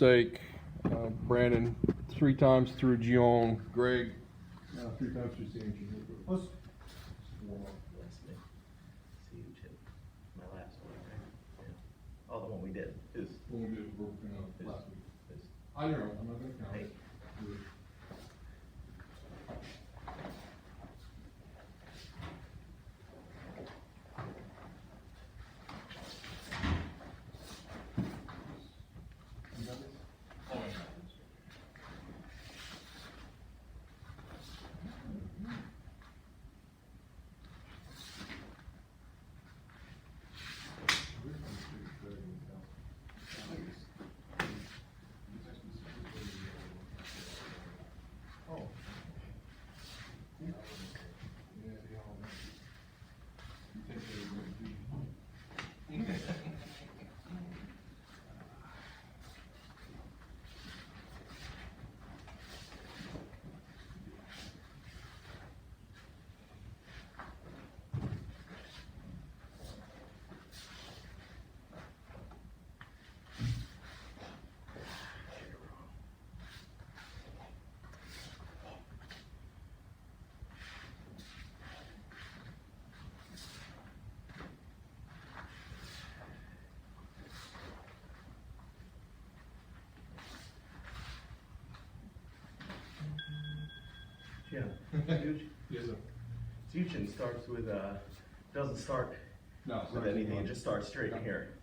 Stake, Brandon 3 times through Gion, Greg 3 times through CNG. Let's, See who did my last one, right? Yeah. Oh, the one we did is. When we did work, last week. I know, I'm not gonna count Hey. it. Yeah. Huge. Yes, sir. Fusion starts with, doesn't start No, with anything, it just starts straight in here.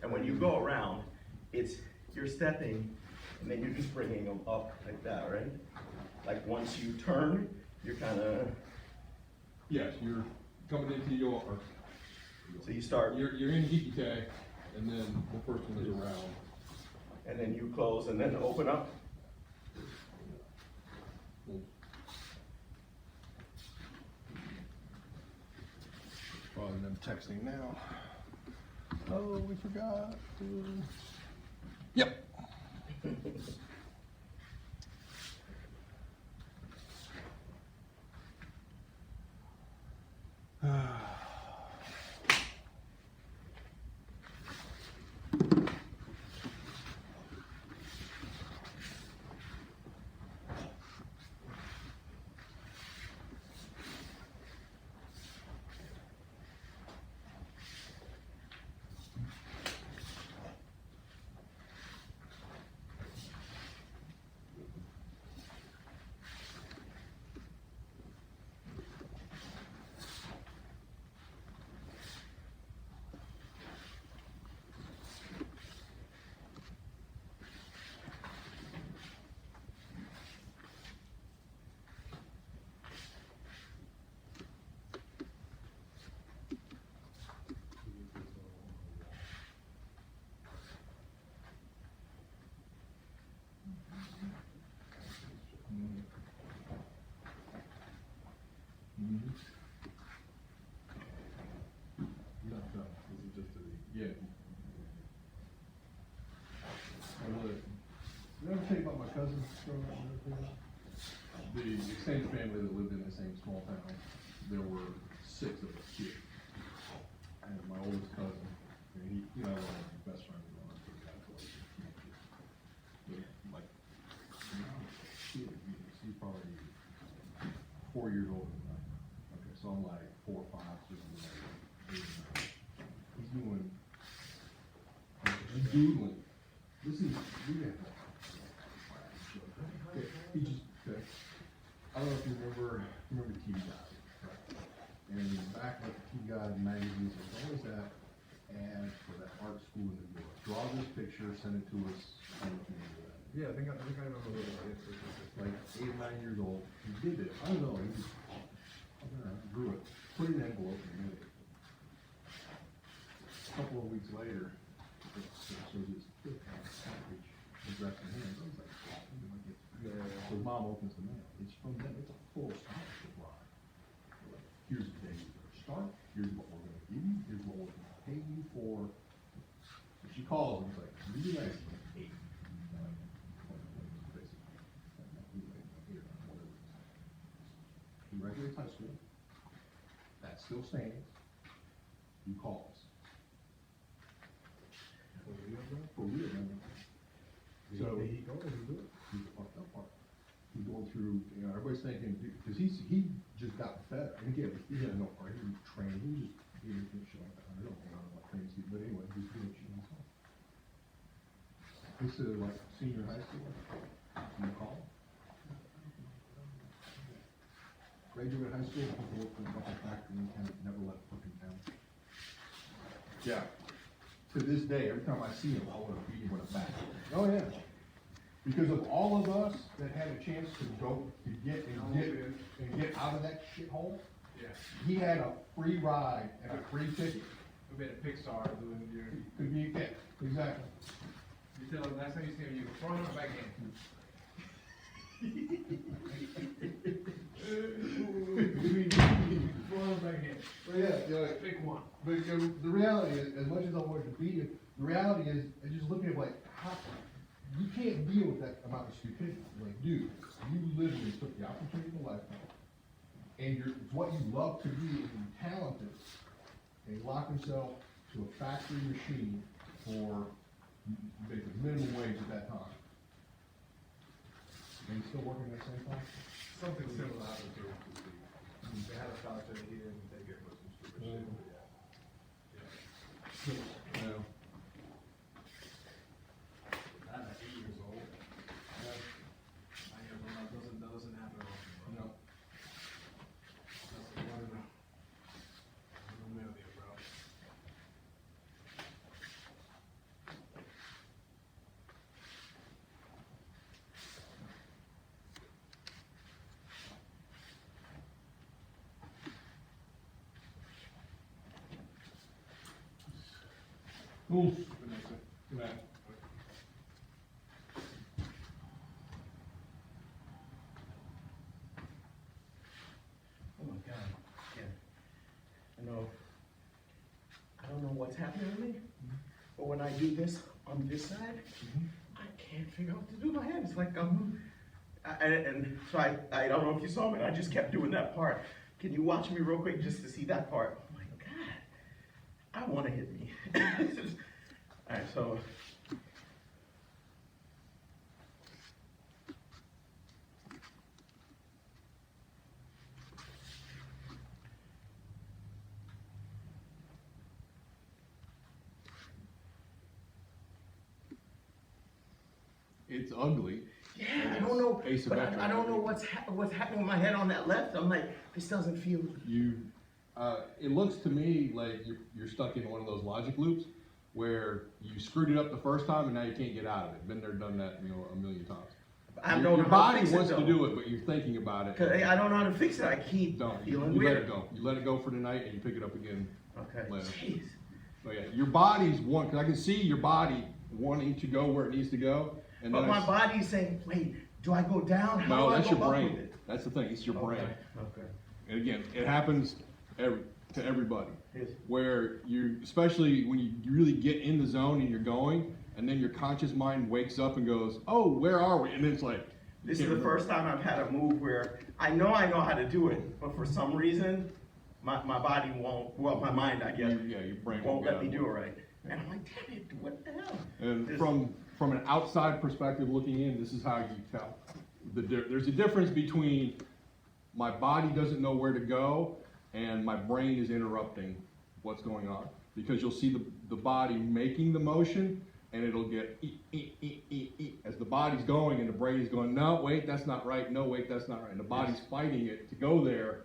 And when you go around, you're stepping, and then you're just bringing them up like that, right? Like once you turn, you're kinda, Yes, you're coming into your, so you start, you're in Hikite, and then the first one is around. and then you close, and then open up. Probably them texting now. Oh, we forgot. Yep. Yeah. Did I ever tell you about my cousin growing up in North Carolina? The extended family that lived in the same small town, there were 6 of us kids. And my oldest cousin, and he, you know, one of my best friends growing up, pretty kind of close. But like, when I was a kid, he's probably 4 years older than I am. Okay, so I'm like 4 or 5, 6 years old. He's doing, he's doodling. This is, we have like, okay, he just, okay. I don't know if you remember TV Guide, right? And back like the TV Guide magazines, there's always that ad for that art school in New York. Draw this picture, send it to us, and we can do that. yeah, I think I remember a little bit. Like 8 or 9 years old, he did it. I don't know, he just, drew it, put it in an envelope and made it. A couple of weeks later, it shows this package addressed in hands. I was like, so mom opens the mail. It's from them. It's a full scholarship ride. Like, here's the day you're gonna start. Here's what we're gonna give you. Here's what we're gonna pay you for. So she calls and it's like, can you do that? It's like 8. He graduates high school. That still stands. He calls. For real, man. So, Did he go, did he do it? he's the fucked up part. He's going through, you know, everybody's thinking, because he just got better, and again, he had no part, he was trained, he was just, he was doing shit like that, I don't know what things he, but anyway, he's doing shit himself. This is like senior high school, in the call. Graduated high school, worked in a fucking factory, and never left fucking town. Yeah. To this day, every time I see him, I want to beat him with a bat. Oh, yeah. Because of all of us that had a chance to go, to get out of that shithole, Yeah. he had a free ride and a free ticket. We made a Pixar doing your, Could be, yeah, exactly. you tell him last time you see him, you go front or back hand? Front or back hand? Well, yeah, Pick one. but the reality is, as much as I wanted to beat him, the reality is, I just look at it like, how, you can't deal with that amount of stupidity. Like, dude, you literally took the opportunity of a lifetime, and it's what you love to be, and you're talented, and he locked himself to a factory machine for basically minimum wage at that time. And he's still working at the same time? Something similar happened to Steve. They had a scholarship and he didn't take it for some stupid shit, but yeah. No. I'm like 8 years old. 9 years old, that doesn't happen often, bro. No. That's one of the million, bro. Cool. Good night. Oh my God, yeah. I don't know what's happening to me, but when I do this on this side, I can't figure out what to do with my hand. It's like I don't know if you saw me, I just kept doing that part. Can you watch me real quick just to see that part? Oh my God, I want to hit me. All right, so. It's ugly. Yeah, I don't know, but Asymmetric. I don't know what's happening with my head on that left. I'm like, this doesn't feel. It looks to me like you're stuck in one of those logic loops where you screwed it up the first time and now you can't get out of it. Been there, done that, a million times. I Your don't know how to body fix it, wants to though. do it, but you're thinking about it. 'Cause I don't know how to fix it. I keep Don't. You feeling let weird. it go. You let it go for tonight and you pick it up again Okay. later. Jeez. So yeah, your body's because I can see your body wanting to go where it needs to go. And But then my body's saying, wait, do I go down? How no, do I that's go your up brain. with it? That's the thing. It's your brain. Okay. And again, it happens to everybody. Yes. Where especially when you really get in the zone and you're going, and then your conscious mind wakes up and goes, oh, where are we? And then it's like, This is the first time I've had a move where I know how to do it, but for some reason, my body won't, well, my mind, I guess, your brain won't get let me out of do it work. right. And I'm like, damn it, what the hell? And This- from an outside perspective looking in, this is how you tell. There's a difference between my body doesn't know where to go and my brain is interrupting what's going on. Because you'll see the body making the motion and it'll get as the body's going and the brain is going, no, wait, that's not right, no, wait, that's not right. And the body's fighting it to go there,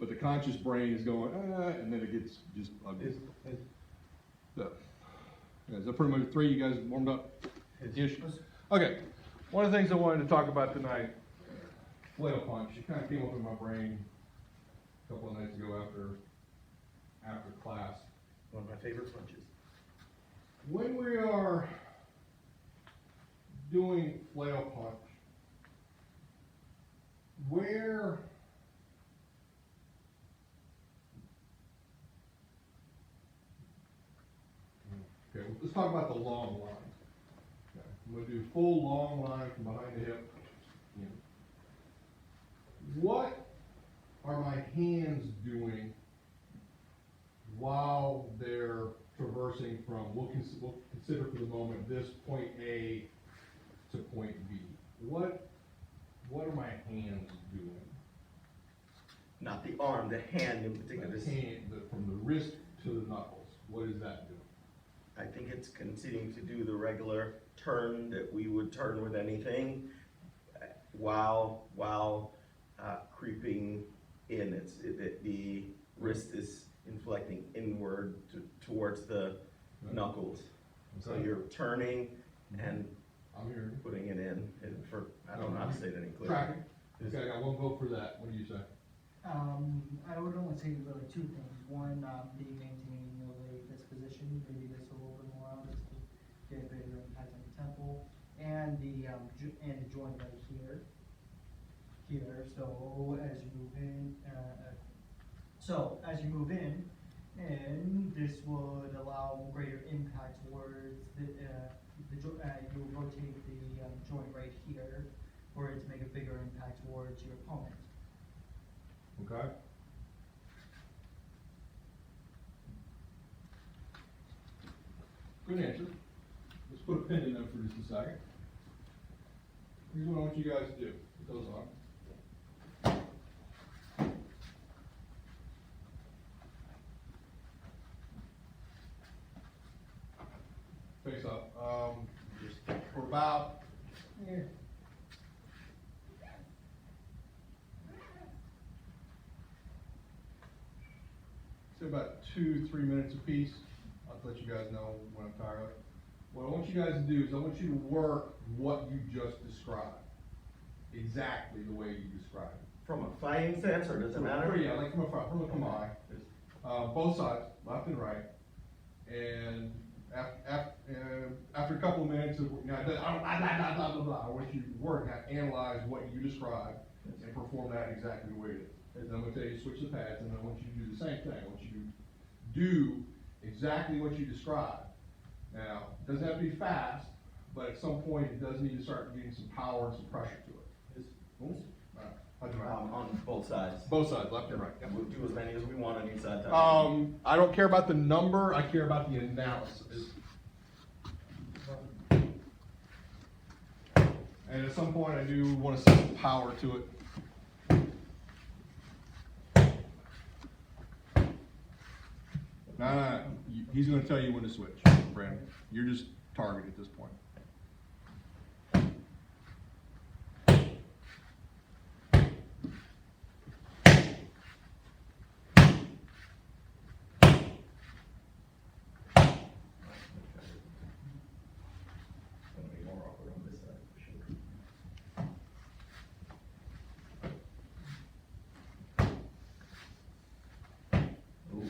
but the conscious brain is going, and then it gets just ugly. So, is that pretty much three? You guys warmed up? Ish. Okay. One of the things I wanted to talk about tonight, flail punch. It kind of came up in my brain a couple of nights ago after class. One of my favorite punches. When we are doing flail punch, where okay, let's talk about the long line. Okay. I'm going to do full long line from behind the hip. Yeah. What are my hands doing while they're traversing from, we'll consider for the moment this point A to point B. What are my hands doing? Not the arm, the hand in particular. The hand, from the wrist to the knuckles, what does that do? I think it's continuing to do the regular turn that we would turn with anything, while creeping in. The wrist is inflecting inward towards the knuckles. So Okay. you're turning and I'm hearing. putting it in, and I don't know how to say it any clearer. Tracking. Okay, I got one vote for that. What do you say? I would only say really two things. One, the maintaining the lay disposition, maybe this a little bit more on this to get a bigger impact on the temple, and the joint right here. So as you move in, and this would allow greater impact towards you'll rotate the joint right here, for it to make a bigger impact towards your opponent. Okay. Good answer. Let's put a pin in them for just a second. Here's what I want you guys to do. Put those on. Face up. For about, say about 2-3 minutes apiece. I'll let you guys know when I'm tired of it. What I want you guys to do is I want you to work what you just described. Exactly the way you described it. From a fighting sense, or does it matter? Yeah, like from a combine. Both sides, left and right. And after a couple of minutes of, you know, I want you to work, analyze what you described and perform that exactly the way it is. And I'm gonna tell you to switch the pads, and I want you to do the same thing. I want you to do exactly what you described. Now, it doesn't have to be fast, but at some point it does need to start getting some power and some pressure to it. Cool? All right. How'd you mind? On both sides. Both sides, left and right. We'll do as many as we want on each side. I don't care about the number, I care about the analysis. And at some point, I do want to set some power to it. No, he's gonna tell you when to switch, Brandon. You're just target at this point. It's gonna be more awkward on this side, for sure. Ooh.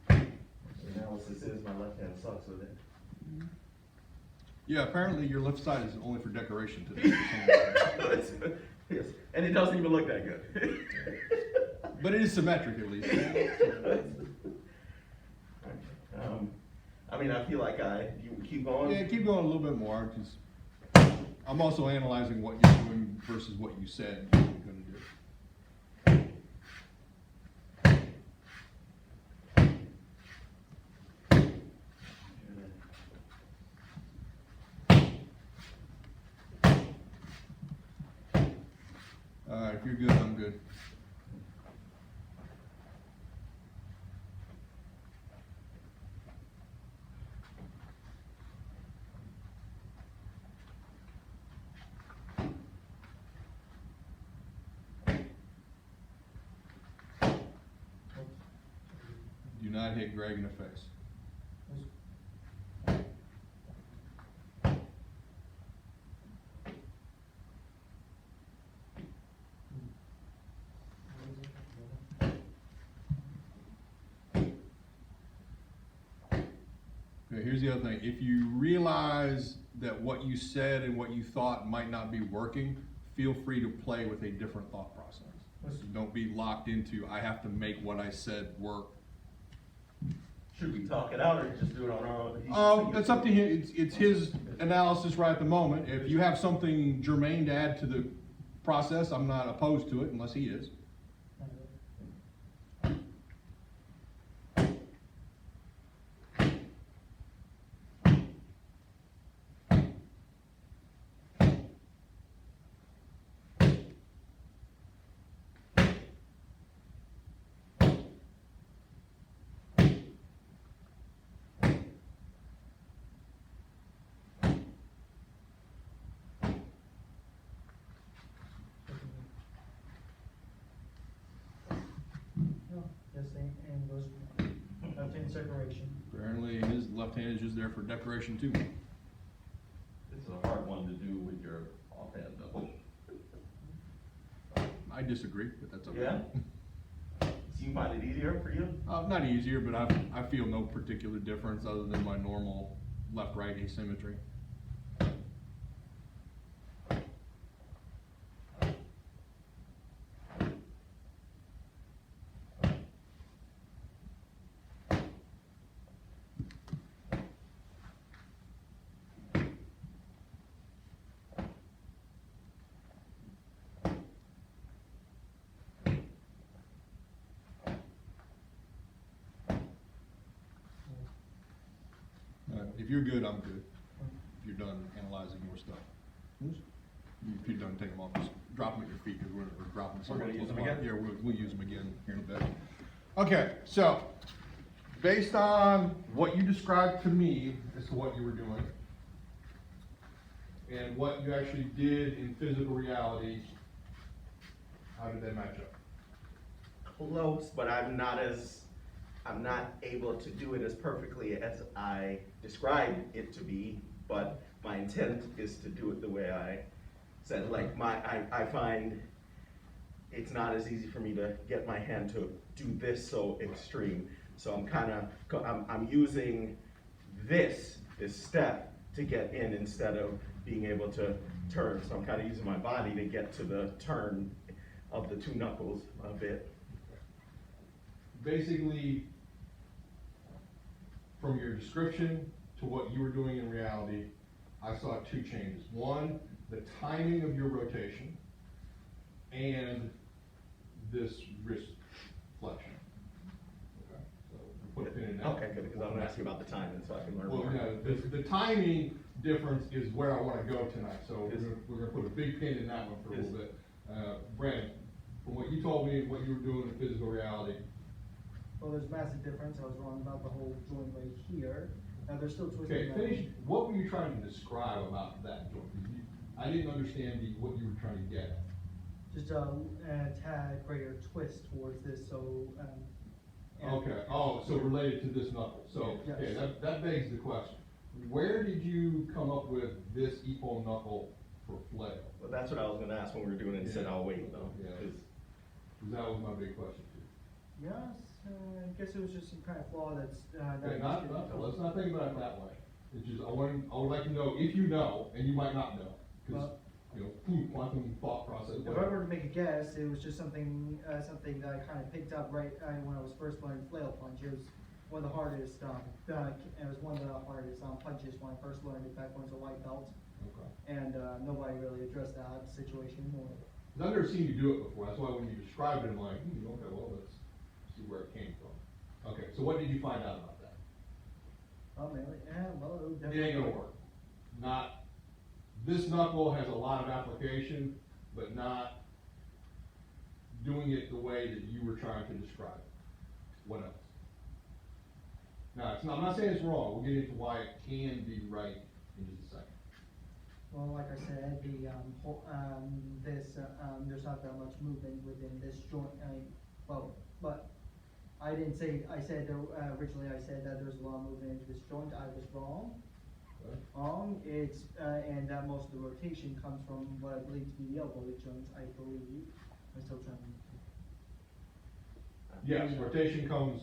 The analysis is my left hand sucks with it. Yeah, apparently your left side is only for decoration today. Yes, and it doesn't even look that good. But it is symmetric at least. I mean, I feel like you keep going. Yeah, keep going a little bit more, because I'm also analyzing what you're doing versus what you said you were gonna do. If you're good, I'm good. Do not hit Greg in the face. Okay, here's the other thing. If you realize that what you said and what you thought might not be working, feel free to play with a different thought process. Don't be locked into, I have to make what I said work. Should we talk it out or just do it on our own? It's up to him, it's his analysis right at the moment. If you have something germane to add to the process, I'm not opposed to it unless he is. No, just saying, and goes, left-hand separation. Apparently his left hand is just there for decoration too. This is a hard one to do with your offhand though. I disagree, but that's okay. Yeah? So you find it easier for you? Not easier, but I feel no particular difference other than my normal left-right asymmetry. If you're good, I'm good. If you're done analyzing your stuff. If you're done, take them off, just drop them at your feet, because we're dropping some. We're gonna use them again? Yeah, we'll use them again here in a bit. Okay, so, based on what you described to me as to what you were doing, and what you actually did in physical reality, how did that match up? Close, but I'm not able to do it as perfectly as I described it to be, but my intent is to do it the way I said. Like I find it's not as easy for me to get my hand to do this so extreme. So I'm using this step to get in instead of being able to turn. So I'm kind of using my body to get to the turn of the two knuckles a bit. Basically, from your description to what you were doing in reality, I saw two changes. One, the timing of your rotation, and this wrist flexion. Okay, so put a pin in that. Okay, good, because I'm gonna ask you about the timing so I can learn Well, more. no, the timing difference is where I wanna go tonight, so we're gonna put a big pin in that one for a little bit. Brandon, from what you told me, what you were doing in physical reality, Well, there's massive difference, I was wrong about the whole joint right here, now they're still twisting. okay, that finish, way. what were you trying to describe about that joint? 'Cause I didn't understand what you were trying to get at. Just a tad greater twist towards this, so, and- Okay, oh, so related to this knuckle, so, Yes. okay, that begs the question. Where did you come up with this Ippon knuckle for flail? Well, that's what I was gonna ask when we were doing it and said, Yeah. I'll wait though. Yeah. 'Cause Because that was my big question too. Yes, I guess it was just some kind of flaw that's, that. Okay, just didn't- let's not think about it that way. It's just, I would like to know if you know, and you might not know, because, quantum thought process. If I were to make a guess, it was just something that I kind of picked up right when I was first learning flail punch. It was one of the hardest, it was one of the hardest punches when I first learned it back when I was a white belt. Okay. And nobody really addressed that situation. Because I've never seen you do it before, that's why when you described it, I'm like, okay, well, let's see where it came from. Okay, so what did you find out about that? Oh, man, yeah, well, it would It definitely. ain't gonna work. Not, this knuckle has a lot of application, but not doing it the way that you were trying to describe it. What else? Now, I'm not saying it's wrong, we'll get into why it can be right in just a second. Well, like I said, there's not that much movement within this joint, but I didn't say, originally I said that there's a lot of movement into this joint, I was wrong. Okay? And that most of the rotation comes from what I believe to be the elbow joint, I believe, I'm still trying to. Yes, rotation comes,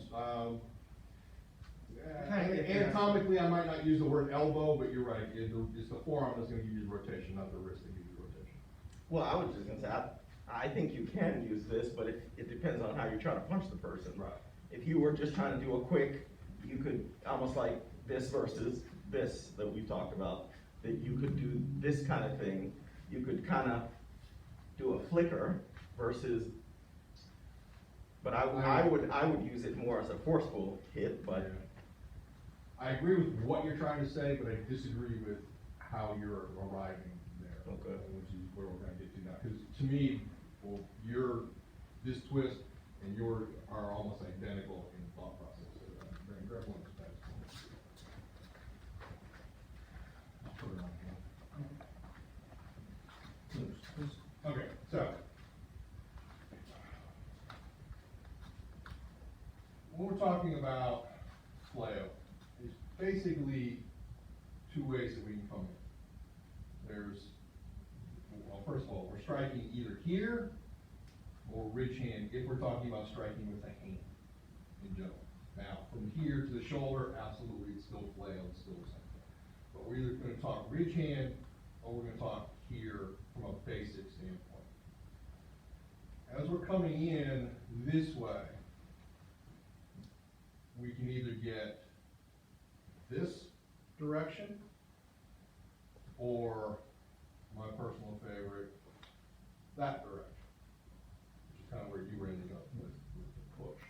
anatomically, I might not use the word elbow, but you're right, it's the forearm that's gonna give you the rotation, not the wrist that gives you rotation. Well, I was just gonna say, I think you can use this, but it depends on how you're trying to punch the person. Right. If you were just trying to do a quick, you could, almost like this versus this that we've talked about, that you could do this kind of thing. You could kind of do a flicker versus, but I would use it more as a forceful hit, but. I agree with what you're trying to say, but I disagree with how you're arriving there. Okay. Which is where we're gonna get to now, because to me, well, this twist and yours are almost identical in thought process, so grab one of those pads. I'll put it on here. Okay, so. When we're talking about flail, it's basically two ways that we can come in. There's, well, first of all, we're striking either here or ridge hand, if we're talking about striking with a hand in general. Now, from here to the shoulder, absolutely, it's still flail, it's still the same thing. But we're either gonna talk ridge hand, or we're gonna talk here from a basic standpoint. As we're coming in this way, we can either get this direction, or my personal favorite, that direction, which is kind of where you were ending up with the push.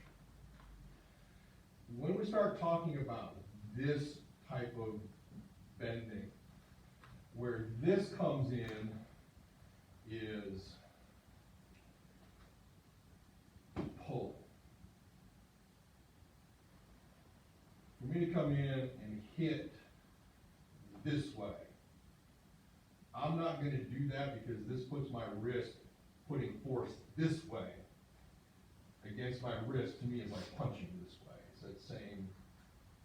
When we start talking about this type of bending, where this comes in is pull. For me to come in and hit this way, I'm not gonna do that because this puts my wrist, putting force this way against my wrist, to me is like punching this way. It's that same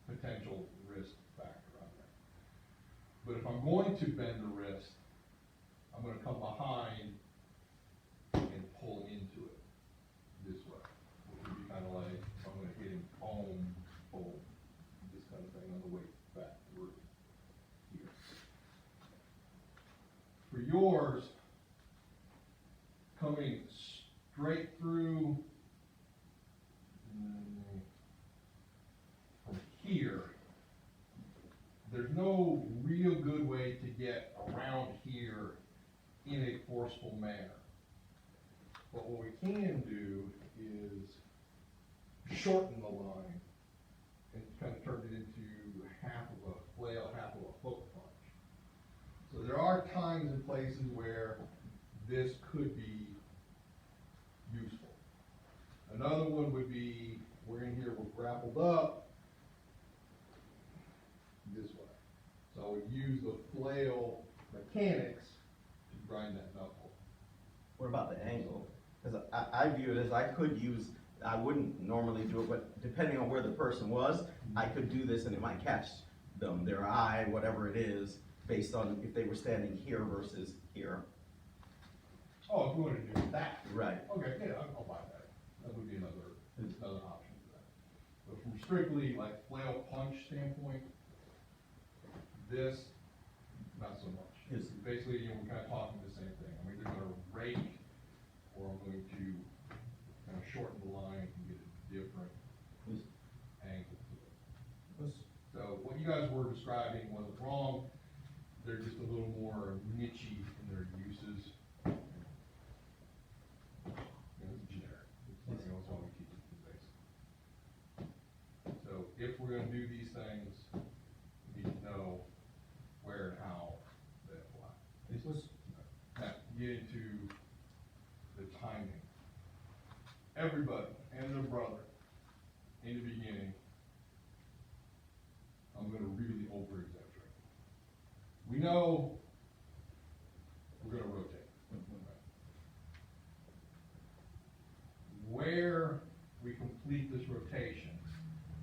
potential risk factor on there. But if I'm going to bend the wrist, I'm gonna come behind and pull into it this way, which would be kind of like, if I'm gonna hit him, boom, boom, this kind of thing on the way back through here. For yours, coming straight through from here, there's no real good way to get around here in a forceful manner. But what we can do is shorten the line and kind of turn it into half of a flail, half of a hook punch. So there are times and places where this could be useful. Another one would be, we're in here, we're grappled up this way. So I would use the flail mechanics to grind that knuckle. What about the angle? Because I view it as I could use, I wouldn't normally do it, but depending on where the person was, I could do this and it might catch them, their eye, whatever it is, based on if they were standing here versus here. Oh, if we wanted to do that. Right. Okay, yeah, I'll buy that. That would be another option for that. But from strictly like flail punch standpoint, this, not so much. Yes. Basically, you know, we're kind of talking the same thing. I'm either gonna rake, or I'm going to kind of shorten the line and get a different Yes. angle to it. So what you guys were describing wasn't wrong, they're just a little more niche-y in their uses. You know, it's generic, it's like, you know, it's all we teach is basic. So if we're gonna do these things, we need to know where and how they apply. Now, get into the timing. Everybody and their brother, in the beginning, I'm gonna really over-exaggerate. We know we're gonna rotate. Where we complete this rotation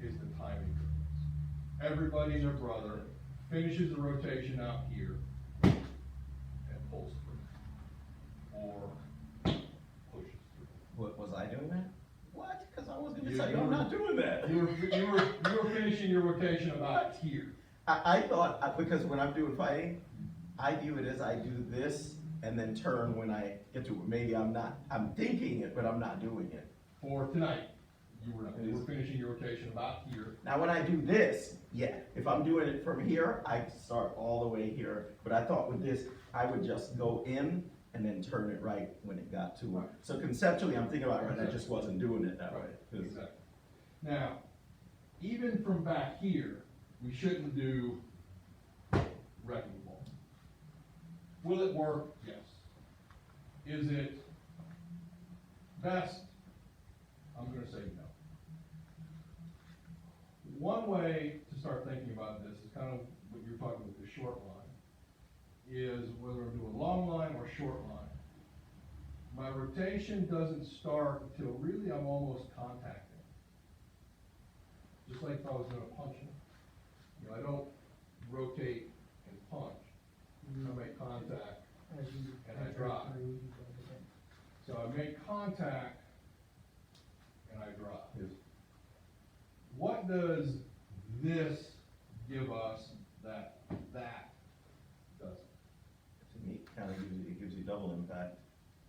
is the timing difference. Everybody and their brother finishes the rotation out here and pulls through, or pushes through. What, was I doing that? What? Because I was gonna You- tell you you I'm were- not doing that. You were finishing your rotation about here. I thought, because when I'm doing fighting, I view it as I do this, and then turn when I get to it. Maybe I'm thinking it, but I'm not doing it. For tonight, you were finishing your rotation about here. Now, when I do this, yeah, if I'm doing it from here, I start all the way here, but I thought with this, I would just go in and then turn it right when it got to it. Right. So conceptually, I'm thinking about it, right, I just wasn't doing it that way. 'Cause- Exactly. Now, even from back here, we shouldn't do wrecking ball. Will it work? Yes. Is it best? I'm gonna say no. One way to start thinking about this is kind of what you're talking with the short line, is whether I'm doing long line or short line. My rotation doesn't start until really I'm almost contacting. Just like if I was gonna punch it. You know, I don't rotate and punch. I make contact, As you And I penetrate drop. through, you go to the- so I make contact and I drop. Yes. What does this give us that doesn't? To me, it kind of gives you double impact,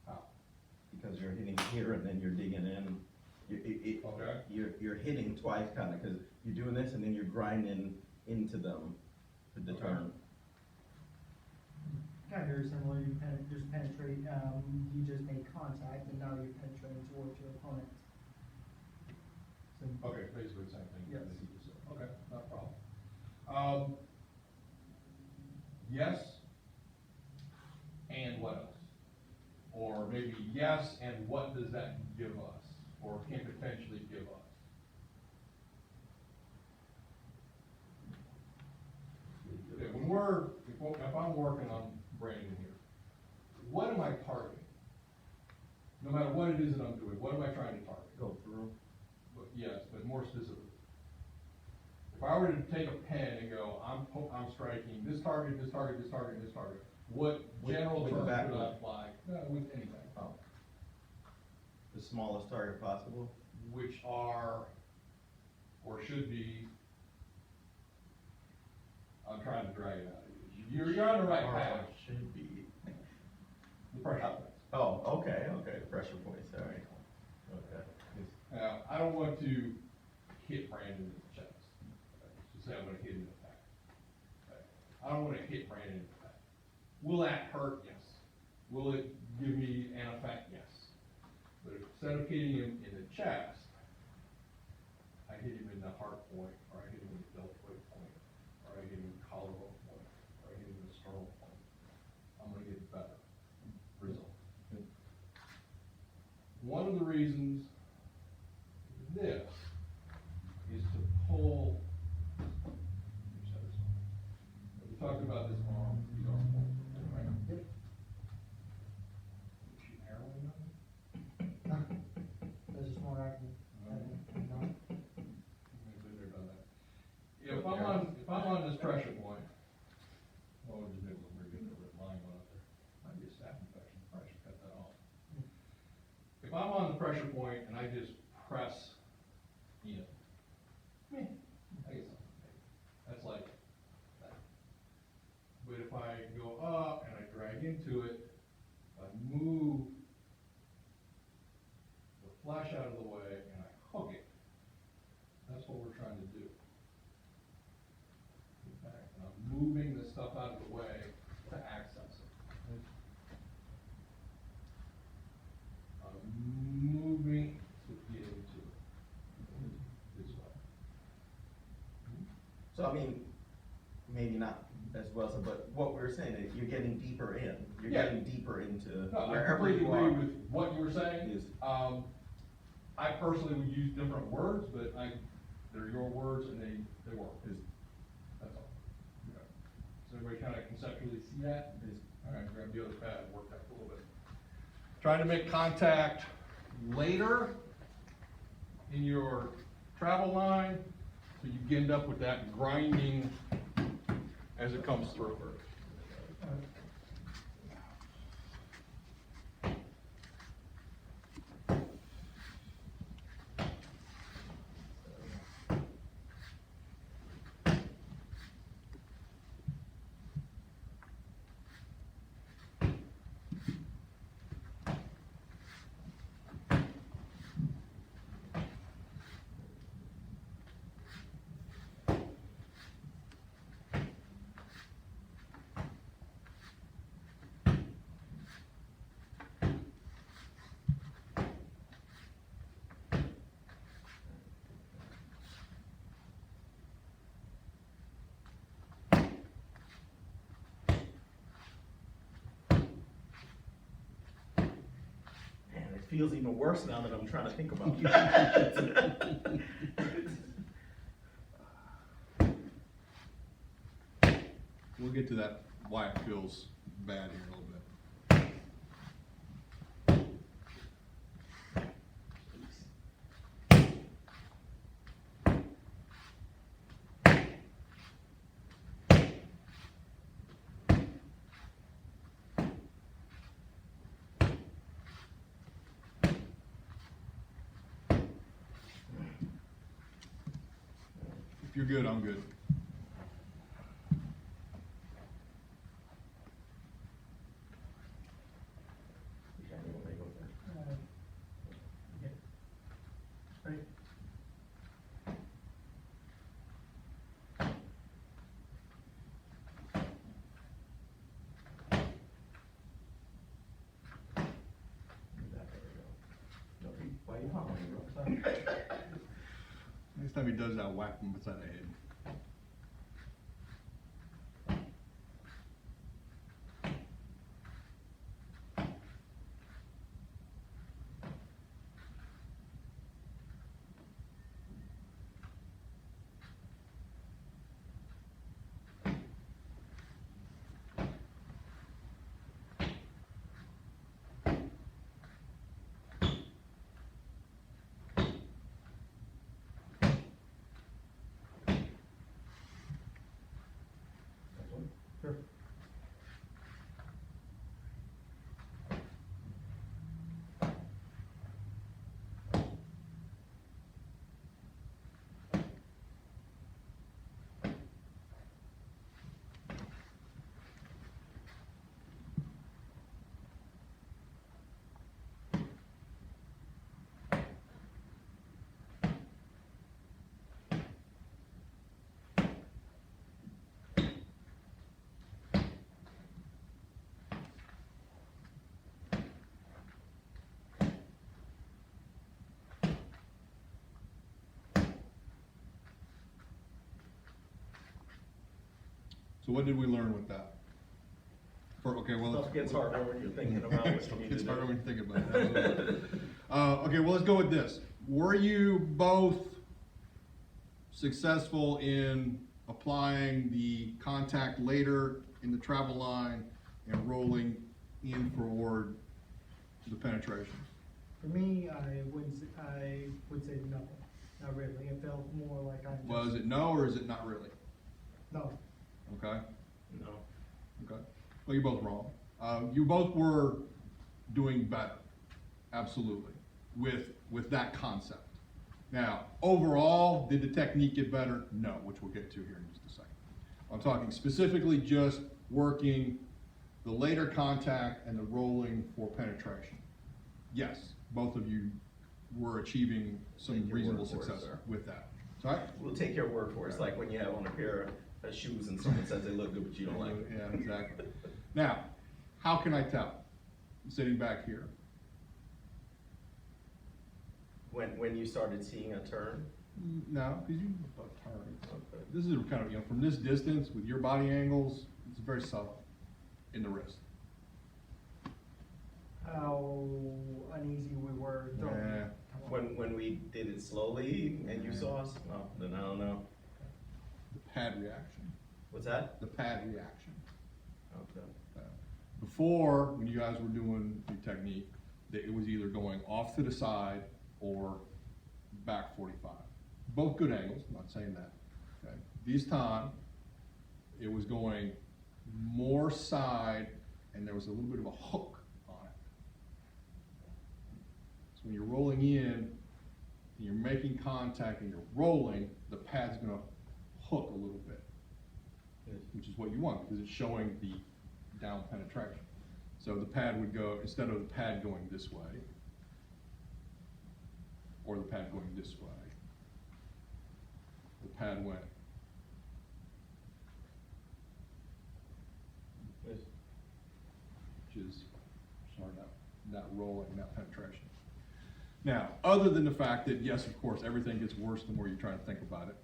How? because you're hitting here and then you're digging in. Okay. You're hitting twice, kind of, because you're doing this and then you're grinding into them to the Okay. turn. Kind of very similar, you just penetrate, you just make contact, and now you're penetrating towards your opponent. So, Okay, basically the same thing. Yes. that he just said. Okay, not a problem. Yes, and what else? Or maybe yes, and what does that give us, or can potentially give us? Okay, if I'm working on Brandon here, what am I targeting? No matter what it is that I'm doing, what am I trying to target? Go through. But yes, but more specifically. If I were to take a pen and go, I'm striking this target, this target, this target, this target, what general With terms would I backward. apply? No, with anything, Oh. The smallest target possible. which are, or should be, I'm trying to drag it out of you. You're on the right Or path, should be. the pressure points. Oh, okay, pressure points, all right. Okay. Now, I don't want to hit Brandon in the chest. Just say I'm gonna hit him in the back. Okay. I don't wanna hit Brandon in the back. Will that hurt? Yes. Will it give me an effect? Yes. But instead of hitting him in the chest, I hit him in the heart point, or I hit him in the deltoid point, or I hit him in the collarbone point, or I hit him in the sternal point. I'm gonna get better results. One of the reasons this is to pull. We talked about this arm, the arm point, right? Yep. Shoot heroin on it? That's just more active. No. I've been there, done that. If I'm on this pressure point, oh, just maybe we're getting a red line going up there. Might be a staph infection, probably should cut that off. If I'm on the pressure point and I just press in, I get something. That's like that. But if I go up and I drag into it, I move the flesh out of the way and I hook it, that's what we're trying to do. Okay, and I'm moving the stuff out of the way to access it. I'm moving to get into it this way. So I mean, maybe not as well, so, but what we're saying is you're getting deeper in, you're Yeah. getting deeper into No, I wherever completely you agree are. with what you were saying. Yes. I personally would use different words, but they're your words and they work. Yes. That's all. Okay. Does everybody kind of conceptually see that? Yes. All right, grab the other pad and work that a little bit. Trying to make contact later in your travel line, so you end up with that grinding as it comes through. feels even worse now that I'm trying to think about it. We'll get to that, why it feels bad here in a little bit. If you're good, I'm good. Right. Why are you hollering, bro? Sorry. Next time he does that, whack him beside the head. Sure. So what did we learn with that? Okay, well. Stuff gets harder when you're thinking about what you need to It's do. harder when you think about it, absolutely. Okay, well, let's go with this. Were you both successful in applying the contact later in the travel line and rolling in forward the penetration? For me, I would say no, not really. It felt more like I'm just. Was it no, or is it not really? No. Okay, No. okay. Well, you're both wrong. You both were doing better, absolutely, with that concept. Now, overall, did the technique get better? No, which we'll get to here in just a second. I'm talking specifically just working the later contact and the rolling for penetration. Yes, both of you were achieving some Take your reasonable word for it, success sir. with that. Sorry? We'll take your word for it. It's like when you have on a pair of shoes and someone says they look good, but you don't like it. Yeah, exactly. Now, how can I tell? Sitting back here. When you started seeing a turn? No, because you both turn. Okay. This is kind of, from this distance with your body angles, it's very subtle in the wrist. How uneasy we were throwing. Yeah. When we did it slowly and you saw us? Well, then I don't know. The pad reaction. What's that? The pad reaction. Okay. Before, when you guys were doing the technique, it was either going off to the side or back 45. Both good angles, I'm not saying that. Okay. This time, it was going more side and there was a little bit of a hook on it. So when you're rolling in, and you're making contact and you're rolling, the pad's gonna hook a little bit, which is what you want because it's showing the down penetration. So the pad would go, instead of the pad going this way, or the pad going this way, the pad went Yes. which is sorry, not rolling, not penetration. Now, other than the fact that, yes, of course, everything gets worse the more you try to think about it,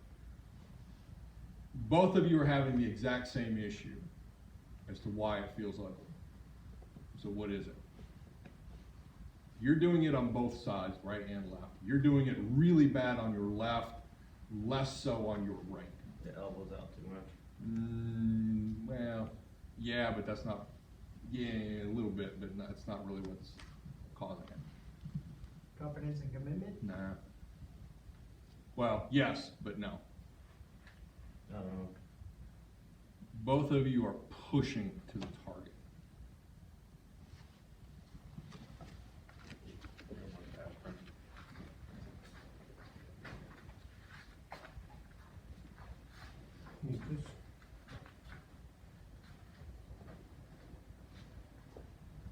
both of you are having the exact same issue as to why it feels ugly. So what is it? You're doing it on both sides, right and left. You're doing it really bad on your left, less so on your right. The elbow's out too much. Well, yeah, but that's not, yeah, a little bit, but that's not really what's causing it. Confidence and commitment? Nah. Well, yes, but no. I don't know. Both of you are pushing to the target.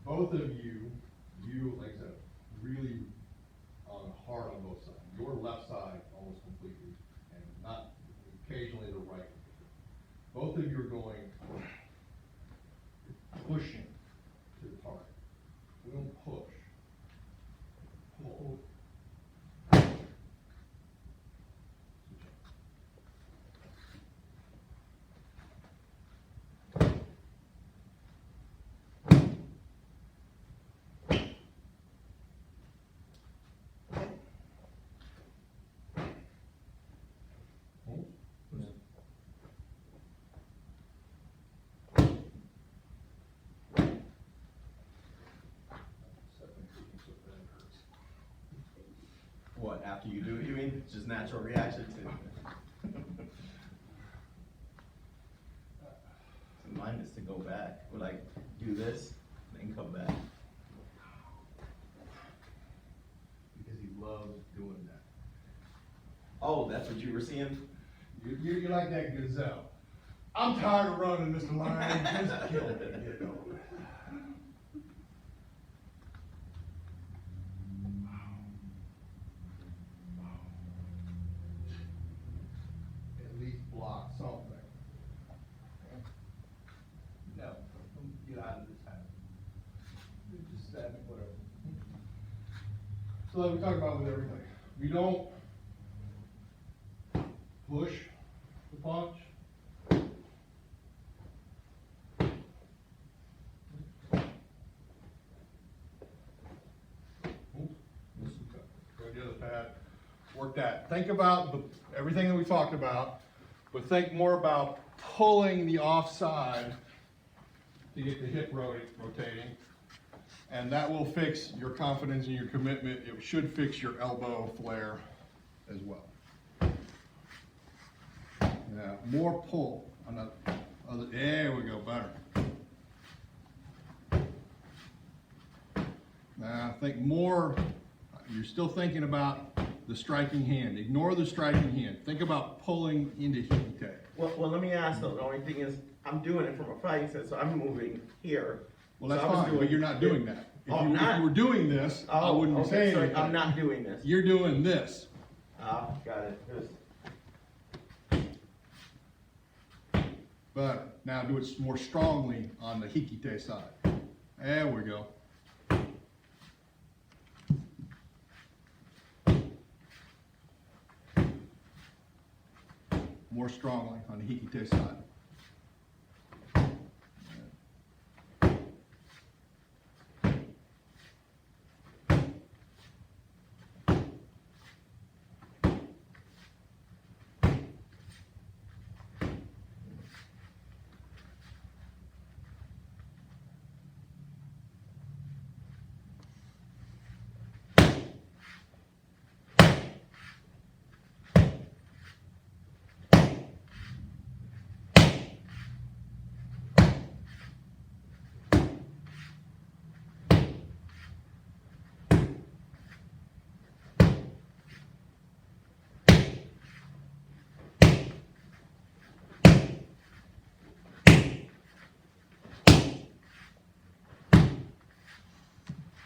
Both of you, like I said, really hard on both sides. Your left side almost completely, and not occasionally the right. Both of you are going pushing to the target. We don't push. Pull. What, after you do it, you mean? It's just natural reaction to Mine is to go back, or like, do this, then come back. Because he loves doing that. Oh, that's what you were seeing? You're like that gazelle. I'm tired of running, Mr. Lion. Just kill me, you know. At least block something. No, get out of this habit. Just stab me, whatever. So like we talk about with everything, we don't push the punch. Go to the other pad, work that. Think about everything that we talked about, but think more about pulling the offside to get the hip rotating. And that will fix your confidence and your commitment. It should fix your elbow flare as well. Yeah, more pull on the other, there we go, better. Now, think more, you're still thinking about the striking hand. Ignore the striking hand. Think about pulling into hikite. Well, let me ask though, the only thing is, I'm doing it from a fighting sense, so I'm moving here. Well, that's So I was fine, but you're not doing that. If Oh, you, not? if you were doing this, I Oh, wouldn't be okay, saying so anything. I'm not doing this. You're doing this. Ah, got it. Here's- But now do it more strongly on the hikite side. There we go. More strongly on the hikite side.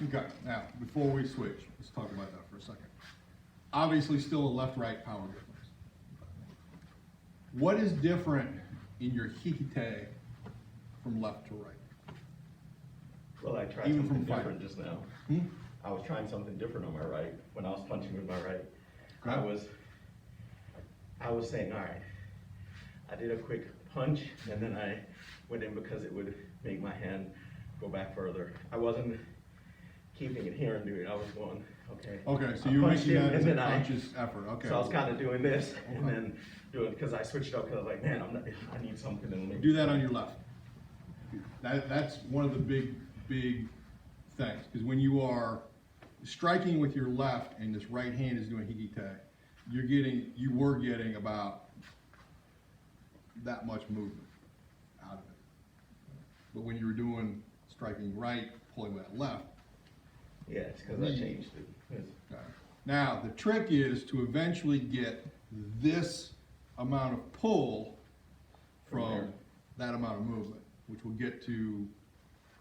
Okay, now, before we switch, let's talk about that for a second. Obviously, still a left-right power difference. What is different in your hikite from left to right? Well, I tried Even something from fighting. different just now. Hmm? I was trying something different on my right, when I was punching with my right. Okay. I was saying, all right, I did a quick punch, and then I went in because it would make my hand go back further. I wasn't keeping it here and doing it, I was going, okay. Okay, so I you're punched making him, that as and a then I- conscious effort, okay. So I was kinda doing this, and Okay. then doing, because I switched up, because I was like, man, I need something that'll make. Do that on your left. That's one of the big things, because when you are striking with your left and this right hand is doing hikite, you were getting about that much movement out of it. But when you were doing striking right, pulling that left. Yeah, it's because I changed it. It's- Now, the trick is to eventually get this amount of pull From from there. that amount of movement, which we'll get to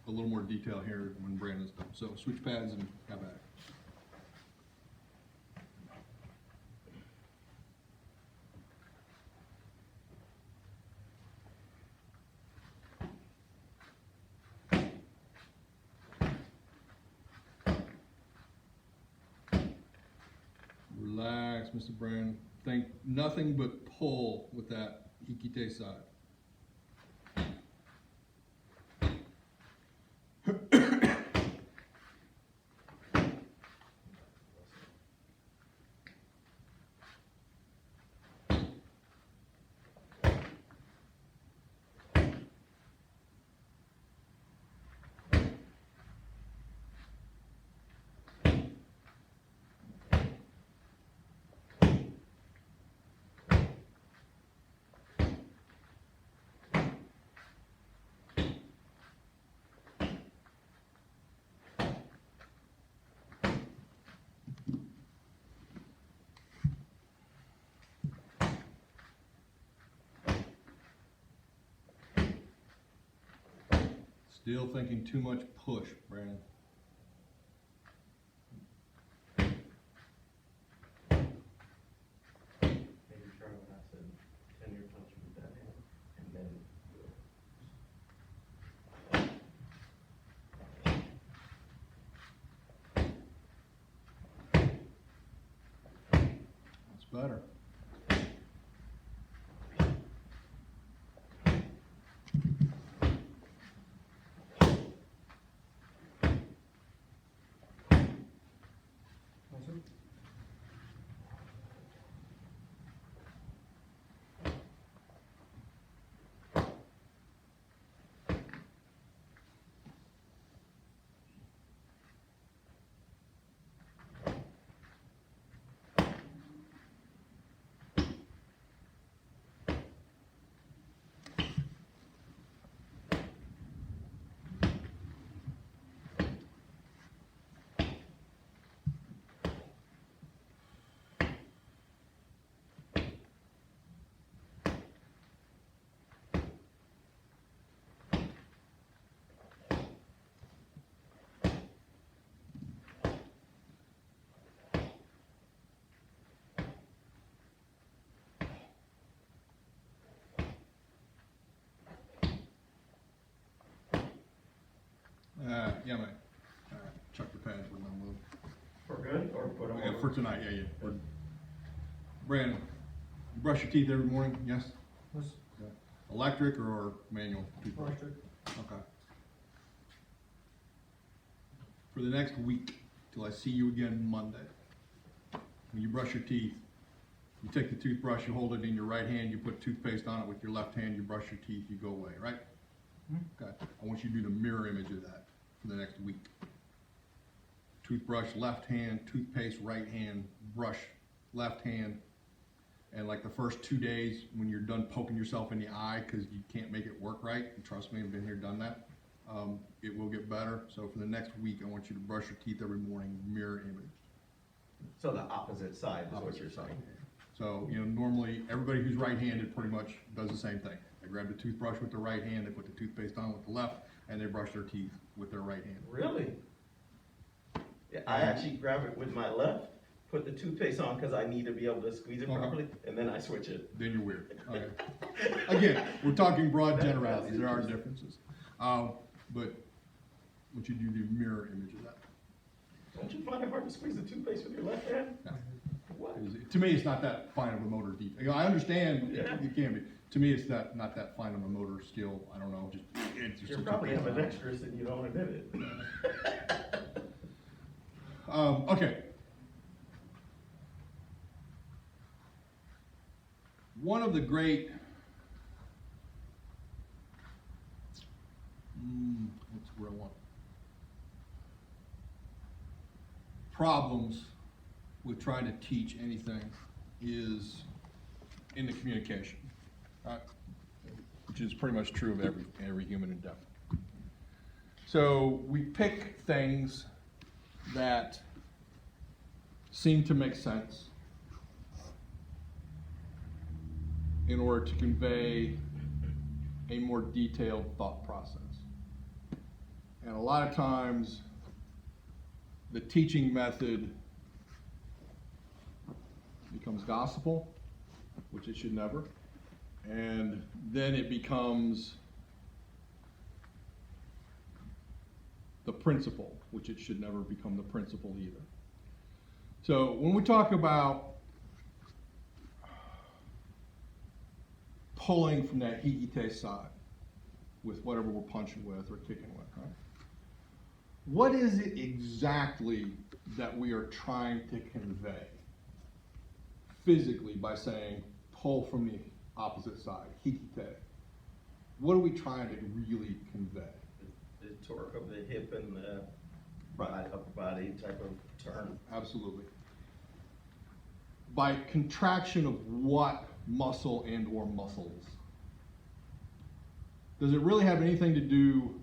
a little more detail here when Brandon's done. So switch pads and have at it. Relax, Mr. Brandon. Think nothing but pull with that hikite side. Still thinking too much push, Brandon. Maybe try what I said, 10-year punch with that hand, and then. That's better. Yeah, mate. Chuck the pads with my move. For good, or put them Yeah, over? for tonight, yeah. Brandon, you brush your teeth every morning, yes? Was Okay. Electric or manual toothbrush? electric. Okay. For the next week, till I see you again Monday, when you brush your teeth, you take the toothbrush, you hold it in your right hand, you put toothpaste on it with your left hand, you brush your teeth, you go away, right? Okay. I want you to do the mirror image of that for the next week. Toothbrush, left hand, toothpaste, right hand, brush, left hand. And like the first 2 days, when you're done poking yourself in the eye because you can't make it work right, and trust me, I've been here, done that, it will get better. So for the next week, I want you to brush your teeth every morning, mirror image. So the opposite side is what you're saying. So, normally, everybody who's right-handed pretty much does the same thing. They grab the toothbrush with the right hand, they put the toothpaste on with the left, and they brush their teeth with their right hand. Really? Yeah, I actually grab it with my left, put the toothpaste on because I need to be able to squeeze it Okay. properly, and then I switch it. Then you're weird. Okay. Again, we're talking broad generalities, there are differences. But would you do the mirror image of that? Don't you find it hard to squeeze the toothpaste with your left hand? No. What? To me, it's not that fine of a motor detail. I understand Yeah. it can be. To me, it's not that fine of a motor skill. I don't know, it's just You're a probably toothpaste. ambidextrous and you don't admit it. Okay. One of the great, what's the word I want? Problems with trying to teach anything is in the communication, right? Which is pretty much true of every human endeavor. So we pick things that seem to make sense in order to convey a more detailed thought process. And a lot of times, the teaching method becomes gospel, which it should never, and then it becomes the principle, which it should never become the principle either. So when we talk about pulling from that hikite side with whatever we're punching with or kicking with, right? What is it exactly that we are trying to convey physically by saying pull from the opposite side, hikite? What are we trying to really convey? The torque of the hip and the upper body type of turn. Absolutely. By contraction of what muscle and or muscles? Does it really have anything to do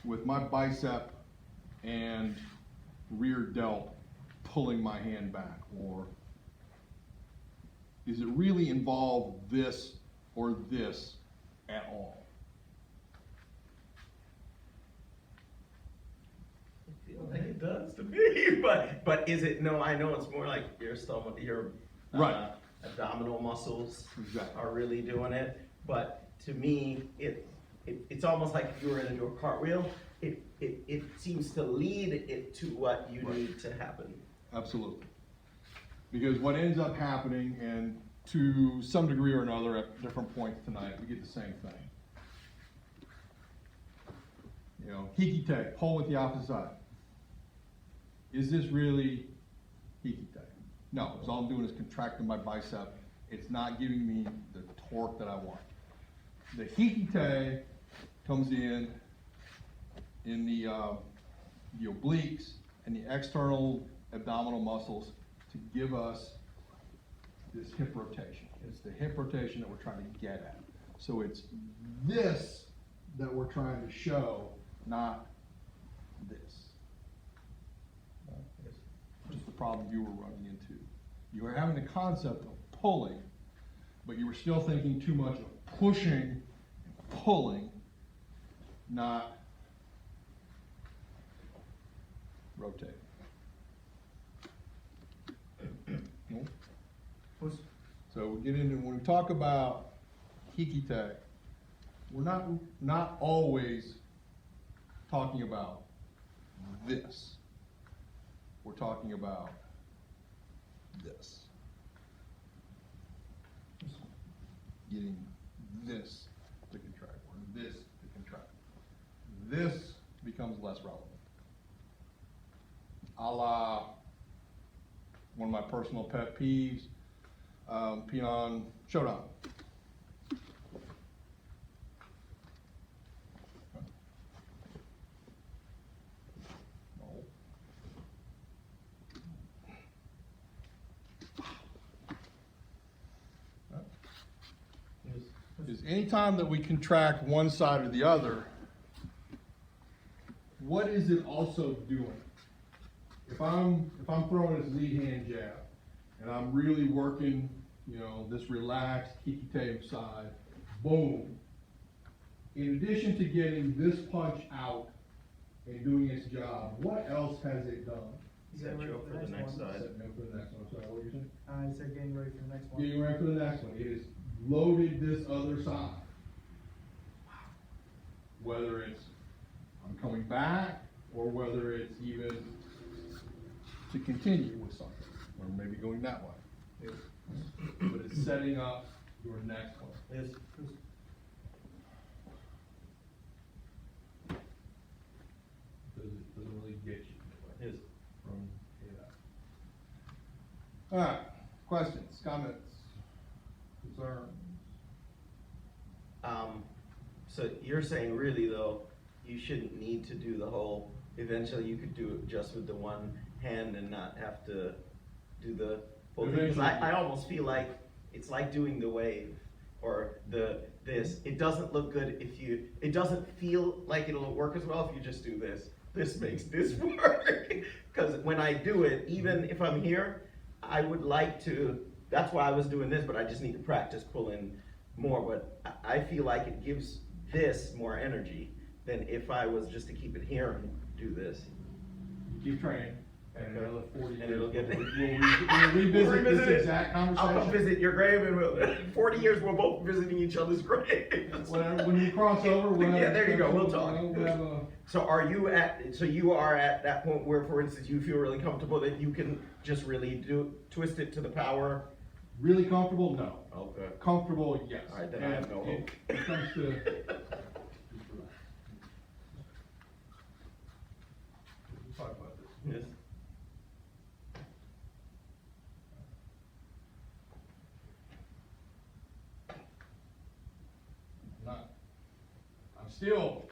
with my bicep and rear delt pulling my hand back? Or does it really involve this or this at all? I feel like it does to me, but is it? No, I know it's more like your stomach, your Right. Abdominal muscles Exactly. are really doing it. But to me, it's almost like if you were in your cartwheel. It seems to lead it to what you need to happen. Absolutely. Because what ends up happening, and to some degree or another at different points tonight, we get the same thing. You know, hikite, pull with the opposite side. Is this really hikite? No, because all I'm doing is contracting my bicep. It's not giving me the torque that I want. The hikite comes in the obliques and the external abdominal muscles to give us this hip rotation. It's the hip rotation that we're trying to get at. So it's this that we're trying to show, not this. Just the problem you were running into. You were having the concept of pulling, but you were still thinking too much of pushing and pulling, not rotating. No? So we get into, when we talk about hikite, we're not always talking about this. We're talking about this. Getting this to contract, or this to contract. This becomes less relevant. A la one of my personal pet peeves, Pion Shodan. Is anytime that we contract one side or the other, what is it also doing? If I'm throwing this lead hand jab and I'm really working, you know, this relaxed hikite side, boom. In addition to getting this punch out and doing its job, what else has it done? Set you up for the next side. Setting up for the next one. Sorry, what were you saying? I said getting ready for the next one. Getting ready for the next one. It has loaded this other side. Whether it's I'm coming back or whether it's even to continue with something or maybe going that way. But it's setting up your next one. Yes. Doesn't really get you Yes. from Alright, questions, comments, concerns? So you're saying really though, you shouldn't need to do the whole, eventually you could do it just with the one hand and not have to do the whole thing? 'Cause I almost feel like, it's like doing the wave or this. It doesn't look good if you, it doesn't feel like it'll work as well if you just do this. This makes this work. Cause when I do it, even if I'm here, I would like to, that's why I was doing this, but I just need to practice pulling more. But I feel like it gives this more energy than if I was just to keep it here and do this. Keep training, and Okay. another 40 years. And it'll get- We'll revisit this exact I'll come conversation. visit your grave and we'll, 40 years we're both visiting each other's graves. When we cross over, we'll have. Yeah, there you go, we'll talk. We'll have a, So you are at that point where, for instance, you feel really comfortable that you can just really twist it to the power? really comfortable? No. Okay. Comfortable, yes. All right, then I have no And hope. It comes to. Just relax. We'll talk about this. Yes. I'm still,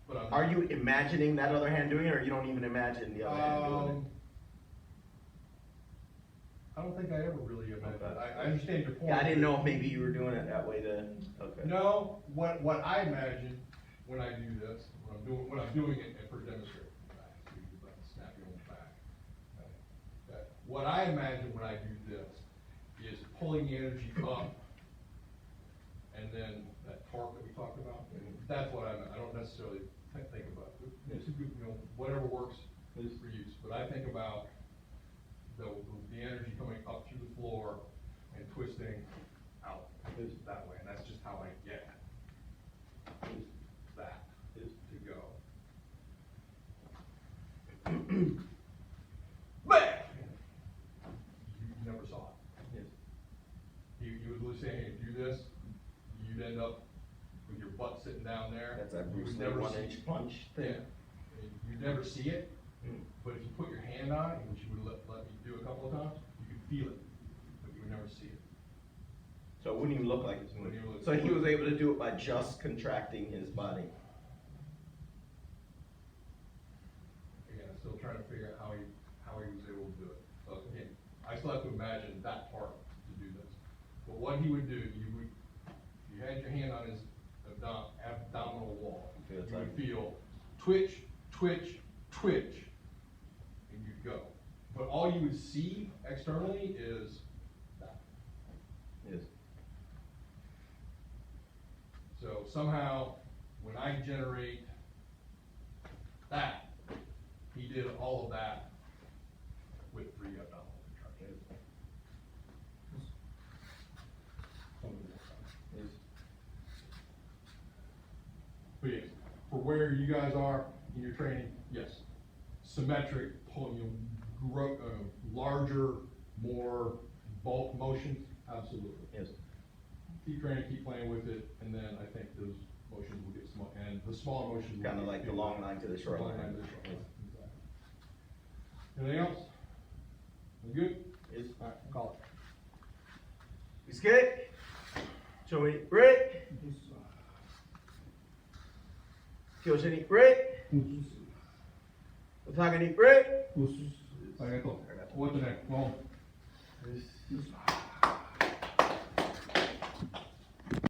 but I'm. Are you imagining that other hand doing it, or you don't even imagine the other hand doing it? I don't think I ever really imagined, Okay. I understand your point. Yeah, I didn't know if maybe you were doing it that way then. Okay. No, what I imagine when I do this, when I'm doing it for demonstration, snap you on the back. Okay. What I imagine when I do this is pulling the energy up, and then that torque that we talked about, that's what I don't necessarily think about. It's a good, whatever works is for use, but I think about the energy coming up through the floor and twisting out that way, and that's just how I get that to go. Bam! You never saw it. Yes. You would literally say, hey, do this, you'd end up with your butt sitting down there. That's that You Bruce would Lee never 1-inch see- punch Yeah, thing. you'd never see it, Mm. but if you put your hand on it, which you would let me do a couple of times, you could feel it, but you would never see it. So it wouldn't even look like it's moving. Wouldn't even look- So he was able to do it by just contracting his body. Again, I'm still trying to figure out how he was able to do it. So again, I still have to imagine that part to do this. But what he would do, you had your hand on his abdominal wall. You feel You would like- feel twitch, twitch, twitch, and you'd go. But all you would see externally is that. Yes. So somehow, when I generate that, he did all of that with 3 abdominal contractions. Yes. But yes, for where you guys are in your training, yes, symmetric, pulling larger, more bulk motions, absolutely. Yes. Keep training, keep playing with it, and then I think those motions will get small, and the smaller motions will. Kind of get like the bigger. long line to the short Long line. line to the short line, exactly. Anything else? We good? Yes. Alright, call it. Biscuit. Show me Rick. Kyoshini Rick. Otagani Rick. Arigato. What's the next? Well. Yes.